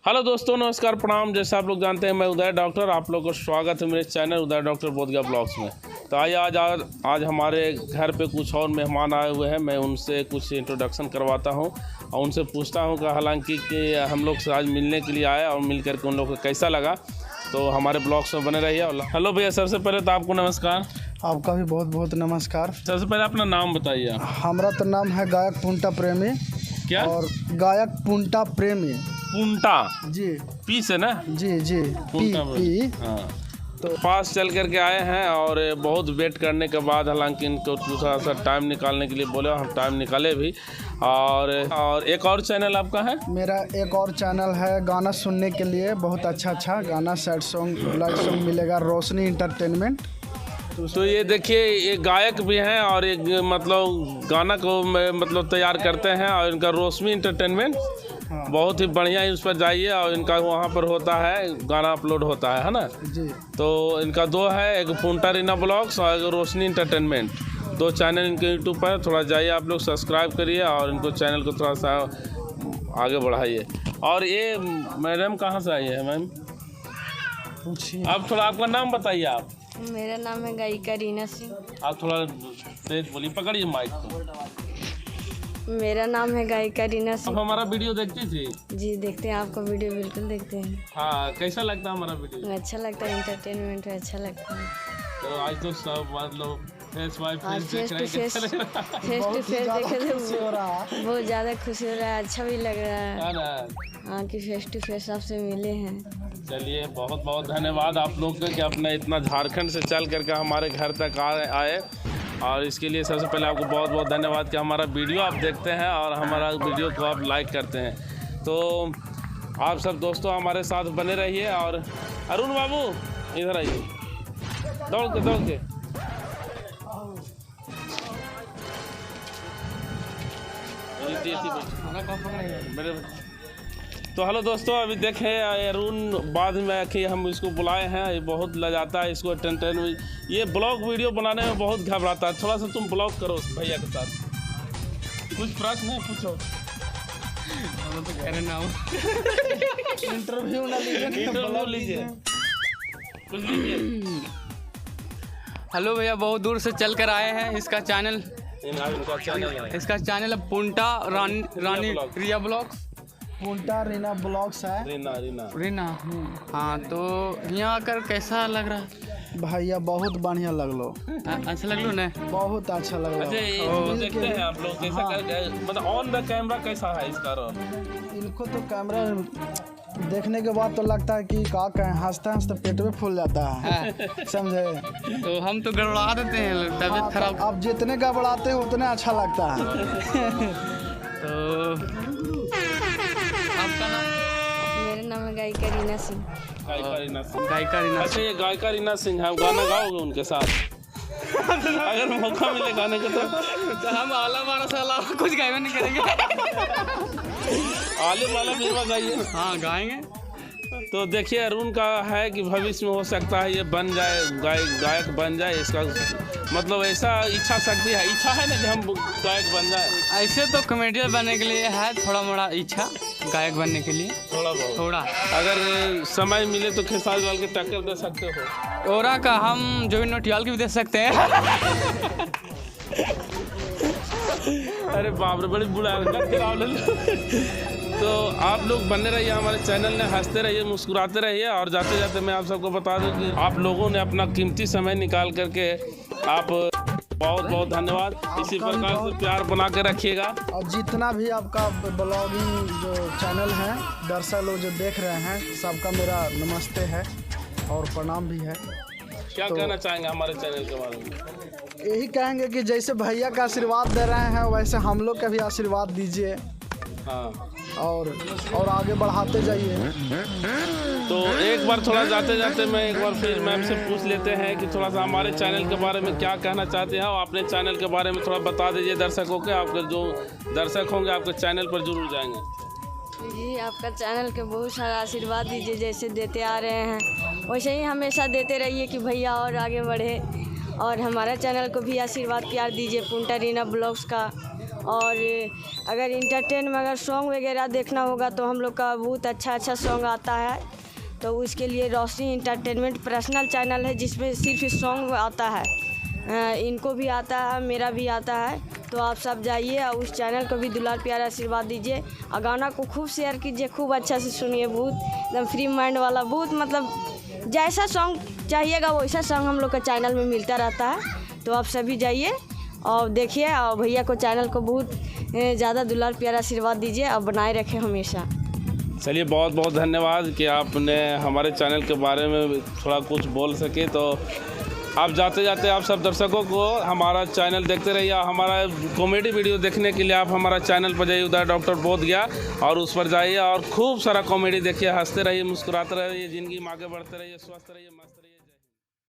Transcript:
Hello दोस्तों, नमस्कार, प्रणाम। जैसे आप लोग जानते हैं, मैं उदय डॉक्टर, आप लोगों को स्वागत है मेरे चैनल उदय डॉक्टर बोधगया ब्लॉग्स में। तो आइए आज हमारे घर पे कुछ और मेहमान आए हुए हैं। मैं उनसे कुछ इंट्रोडक्शन करवाता हूं और उनसे पूछता हूं कि हालांकि कि हम लोग से आज मिलने के लिए आए और मिल करके उन लोगों को कैसा लगा। तो हमारे ब्लॉग्स में बने रहिए। हेलो भैया, सबसे पहले तो आपको नमस्कार। आपका भी बहुत बहुत नमस्कार। सबसे पहले अपना नाम बताइए आप। हमारा तो नाम है गायक पुंटा प्रेमी। क्या? और गायक पुंटा प्रेमी। पुंटा जी पी से ना? जी जी पुंटा पी। हाँ। तो पास चल करके आए हैं और बहुत वेट करने के बाद हालांकि इनको थोड़ा सा टाइम निकालने के लिए बोले, हम टाइम निकाले भी। और एक और चैनल आपका है? मेरा एक और चैनल है गाना सुनने के लिए, बहुत अच्छा गाना, सैड सॉन्ग, लाइव सॉन्ग मिलेगा, रोशनी इंटरटेनमेंट। तो ये देखिए, ये गायक भी हैं और एक मतलब गाना को मतलब तैयार करते हैं और इनका रोशनी इंटरटेनमेंट बहुत ही बढ़िया है। उस पर जाइए और इनका वहाँ पर होता है, गाना अपलोड होता है ना जी। तो इनका दो है, एक पुंटा रीना ब्लॉग्स और एक रोशनी इंटरटेनमेंट। दो चैनल इनके यूट्यूब पर। थोड़ा जाइए आप लोग, सब्सक्राइब करिए और इनको चैनल को थोड़ा सा आगे बढ़ाइए। और ये मैडम कहाँ से आई है मैम? पूछिए। आप थोड़ा अपना नाम बताइए आप। मेरा नाम है गायिका रीना सिंह। आप थोड़ा तेज बोलिए, पकड़िए माइक को। मेरा नाम है गायिका रीना सिंह। आप हमारा वीडियो देखती थी? जी देखते हैं, आपका वीडियो बिल्कुल देखते हैं। हाँ, कैसा लगता है हमारा वीडियो? अच्छा लगता है, इंटरटेनमेंट है, अच्छा लगता है। तो आज तो सब मतलब फेस बाय आज फेस फेस टू फेस देखे तो बहुत ज़्यादा खुशी हो रहा है, अच्छा भी लग रहा है। हाँ कि फेस टू फेस आपसे मिले हैं। चलिए, बहुत बहुत धन्यवाद आप लोग का कि अपना इतना झारखंड से चल करके हमारे घर तक आए। और इसके लिए सबसे पहले आपको बहुत बहुत धन्यवाद कि हमारा वीडियो आप देखते हैं और हमारा वीडियो को आप लाइक करते हैं। तो आप सब दोस्तों हमारे साथ बने रहिए। और अरुण बाबू इधर आइए, दौड़ के मेरे। तो हेलो दोस्तों, अभी देखें अरुण, बाद में कि हम इसको बुलाए हैं, ये बहुत लजाता है, इसको टेंशन। ये ब्लॉग वीडियो बनाने में बहुत घबराता है। थोड़ा सा तुम ब्लॉग करो भैया के साथ। कुछ प्रश्न है, पूछो। तो कह रहे ना इंटरव्यू लीजिए, कुछ लीजिए। हेलो भैया, बहुत दूर से चल कर आए हैं। इसका चैनल है पुंटा रानी रिया ब्लॉग्स। पुंटा रीना ब्लॉग्स है। रीना। हाँ, तो यहाँ आकर कैसा लग रहा है भैया? बहुत बढ़िया लगलो। अच्छा लगलो ना? बहुत अच्छा लग रहा अच्छा, ये देखते हैं आप लोग कैसा मतलब ऑन द कैमरा कैसा है इसका रोल? इनको तो कैमरा देखने के बाद तो लगता है कि का कहें, हंसते पेट में फूल जाता है। समझे? तो हम तो गड़बड़ा देते हैं, तबीयत खराब। आप जितने गड़बड़ाते हैं उतने अच्छा लगता है। तो आपका नाम? मेरा नाम है गायिका रीना सिंह। गायिका रीना सिंह। गायिका ये गायिका रीना सिंह है, गाना गाओगे उनके साथ? अगर मौका मिले गाने का तो हम आला मारा से अलावा कुछ गायब नहीं करेंगे। आले वाला मेवा गाइए। हाँ, गाएंगे। तो देखिए, अरुण का है कि भविष्य में हो सकता है ये बन जाए, गायक बन जाए। इसका मतलब ऐसा इच्छा शक्ति है, इच्छा है ना कि हम गायक बन जाए। ऐसे तो कॉमेडियन बनने के लिए है थोड़ा मोड़ा इच्छा, गायक बनने के लिए थोड़ा। अगर समय मिले तो खेसारी लाल के टक्कर दे सकते हो। ओरा का हम जो नोटियाल की भी दे सकते हैं। अरे बाप रे, बड़ी बुरा तो आप लोग बने रहिए हमारे चैनल में, हंसते रहिए, मुस्कुराते रहिए। और जाते जाते मैं आप सबको बता दूं कि आप लोगों ने अपना कीमती समय निकाल करके आप बहुत बहुत धन्यवाद। इसी प्रकार से प्यार बना के रखिएगा। और जितना भी आपका ब्लॉगिंग जो चैनल है, दर्शक लोग जो देख रहे हैं, सबका मेरा नमस्ते है और प्रणाम भी है। क्या कहना चाहेंगे हमारे चैनल के बारे में? यही कहेंगे कि जैसे भैया का आशीर्वाद दे रहे हैं, वैसे हम लोग का भी आशीर्वाद दीजिए। हाँ, और आगे बढ़ाते जाइए। तो एक बार थोड़ा जाते जाते मैं एक बार फिर मैम से पूछ लेते हैं कि थोड़ा सा हमारे चैनल के बारे में क्या कहना चाहते हैं, और अपने चैनल के बारे में थोड़ा बता दीजिए दर्शकों के। आपके जो दर्शक होंगे आपके चैनल पर जरूर जाएंगे। जी, आपका चैनल के बहुत सारा आशीर्वाद दीजिए, जैसे देते आ रहे हैं वैसे ही हमेशा देते रहिए कि भैया और आगे बढ़े। और हमारा चैनल को भी आशीर्वाद प्यार दीजिए, पुंटा रीना ब्लॉग्स का। और अगर इंटरटेन में अगर सॉन्ग वगैरह देखना होगा तो हम लोग का बहुत अच्छा सॉन्ग आता है। तो उसके लिए रोशनी इंटरटेनमेंट पर्सनल चैनल है जिसमें सिर्फ सॉन्ग आता है। इनको भी आता है, मेरा भी आता है। तो आप सब जाइए और उस चैनल को भी दुलार प्यार आशीर्वाद दीजिए और गाना को खूब शेयर कीजिए, खूब अच्छा से सुनिए। बहुत एकदम फ्री माइंड वाला, बहुत मतलब जैसा सॉन्ग चाहिएगा वैसा सॉन्ग हम लोग का चैनल में मिलता रहता है। तो आप सभी जाइए और देखिए और भैया को चैनल को बहुत ज़्यादा दुलार प्यार आशीर्वाद दीजिए और बनाए रखें हमेशा। चलिए, बहुत बहुत धन्यवाद कि आपने हमारे चैनल के बारे में थोड़ा कुछ बोल सके। तो आप जाते जाते आप सब दर्शकों को हमारा चैनल देखते रहिए। हमारा कॉमेडी वीडियो देखने के लिए आप हमारा चैनल पर जाइए, उदय डॉक्टर बोधगया, और उस पर जाइए और खूब सारा कॉमेडी देखिए। हंसते रहिए, मुस्कुराते रहिए, ज़िंदगी में आगे बढ़ते रहिए, स्वस्थ रहिए, मस्त रहिए।